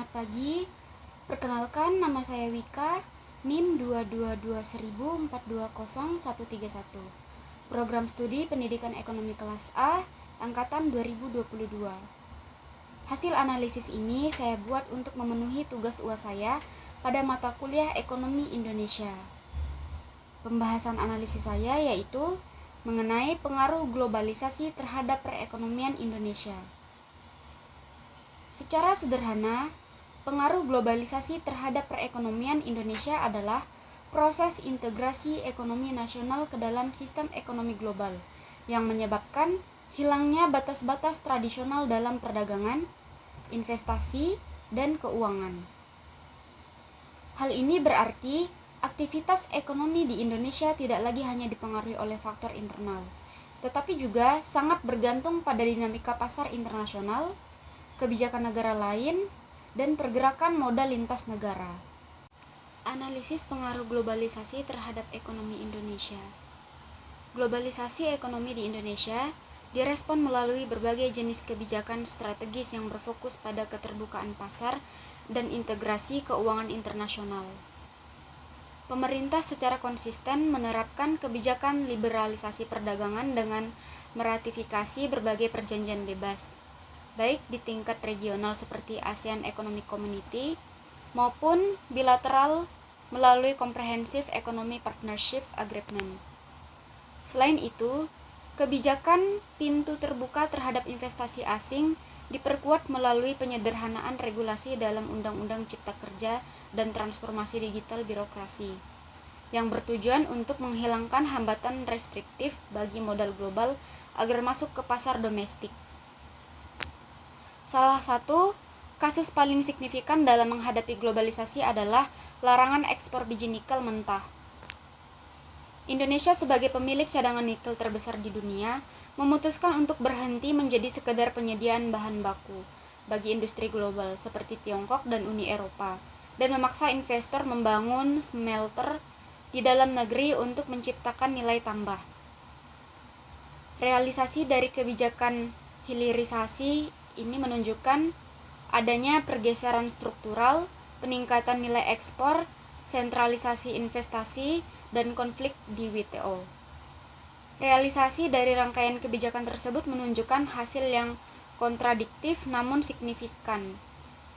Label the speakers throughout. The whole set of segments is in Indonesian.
Speaker 1: Selamat pagi, perkenalkan nama saya Wika, NIM 22210420131, Program Studi Pendidikan Ekonomi Kelas A, Angkatan 2022. Hasil analisis ini saya buat untuk memenuhi tugas UAS saya pada mata kuliah Ekonomi Indonesia. Pembahasan analisis saya yaitu mengenai pengaruh globalisasi terhadap perekonomian Indonesia. Secara sederhana, pengaruh globalisasi terhadap perekonomian Indonesia adalah proses integrasi ekonomi nasional ke dalam sistem ekonomi global yang menyebabkan hilangnya batas-batas tradisional dalam perdagangan, investasi, dan keuangan. Hal ini berarti aktivitas ekonomi di Indonesia tidak lagi hanya dipengaruhi oleh faktor internal, tetapi juga sangat bergantung pada dinamika pasar internasional, kebijakan negara lain, dan pergerakan modal lintas negara. Analisis pengaruh globalisasi terhadap ekonomi Indonesia. Globalisasi ekonomi di Indonesia direspon melalui berbagai jenis kebijakan strategis yang berfokus pada keterbukaan pasar dan integrasi keuangan internasional. Pemerintah secara konsisten menerapkan kebijakan liberalisasi perdagangan dengan meratifikasi berbagai perjanjian bebas, baik di tingkat regional seperti ASEAN Economic Community maupun bilateral melalui Comprehensive Economic Partnership Agreement. Selain itu, kebijakan pintu terbuka terhadap investasi asing diperkuat melalui penyederhanaan regulasi dalam Undang-Undang Cipta Kerja dan transformasi digital birokrasi, yang bertujuan untuk menghilangkan hambatan restriktif bagi modal global agar masuk ke pasar domestik. Salah satu kasus paling signifikan dalam menghadapi globalisasi adalah larangan ekspor biji nikel mentah. Indonesia sebagai pemilik cadangan nikel terbesar di dunia memutuskan untuk berhenti menjadi sekedar penyediaan bahan baku bagi industri global seperti Tiongkok dan Uni Eropa, dan memaksa investor membangun smelter di dalam negeri untuk menciptakan nilai tambah. Realisasi dari kebijakan hilirisasi ini menunjukkan adanya pergeseran struktural, peningkatan nilai ekspor, sentralisasi investasi, dan konflik di WTO. Realisasi dari rangkaian kebijakan tersebut menunjukkan hasil yang kontradiktif namun signifikan.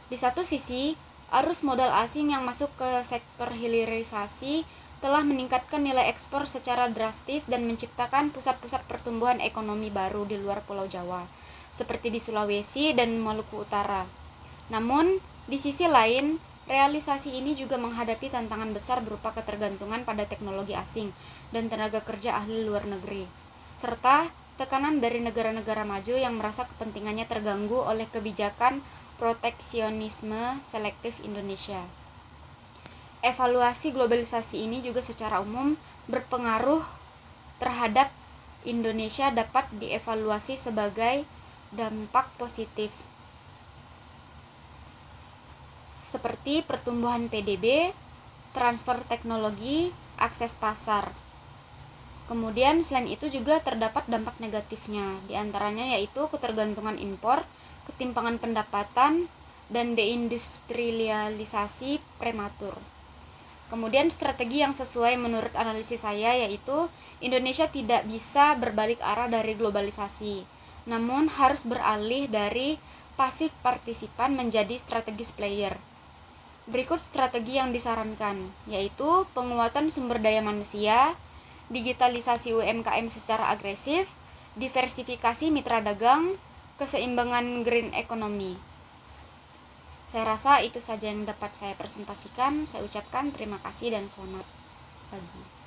Speaker 1: Di satu sisi, arus modal asing yang masuk ke sektor hilirisasi telah meningkatkan nilai ekspor secara drastis dan menciptakan pusat-pusat pertumbuhan ekonomi baru di luar Pulau Jawa, seperti di Sulawesi dan Maluku Utara. Namun, di sisi lain, realisasi ini juga menghadapi tantangan besar berupa ketergantungan pada teknologi asing dan tenaga kerja ahli luar negeri, serta tekanan dari negara-negara maju yang merasa kepentingannya terganggu oleh kebijakan proteksionisme selektif Indonesia. Evaluasi globalisasi ini juga secara umum berpengaruh terhadap Indonesia dapat dievaluasi sebagai dampak positif, seperti pertumbuhan PDB, transfer teknologi, akses pasar. Kemudian selain itu juga terdapat dampak negatifnya, diantaranya yaitu ketergantungan impor, ketimpangan pendapatan, dan deindustrialisasi prematur. Kemudian strategi yang sesuai menurut analisis saya yaitu Indonesia tidak bisa berbalik arah dari globalisasi, namun harus beralih dari pasif partisipan menjadi strategis player. Berikut strategi yang disarankan, yaitu penguatan sumber daya manusia, digitalisasi UMKM secara agresif, diversifikasi mitra dagang, keseimbangan green economy. Saya rasa itu saja yang dapat saya presentasikan. Saya ucapkan terima kasih dan selamat pagi.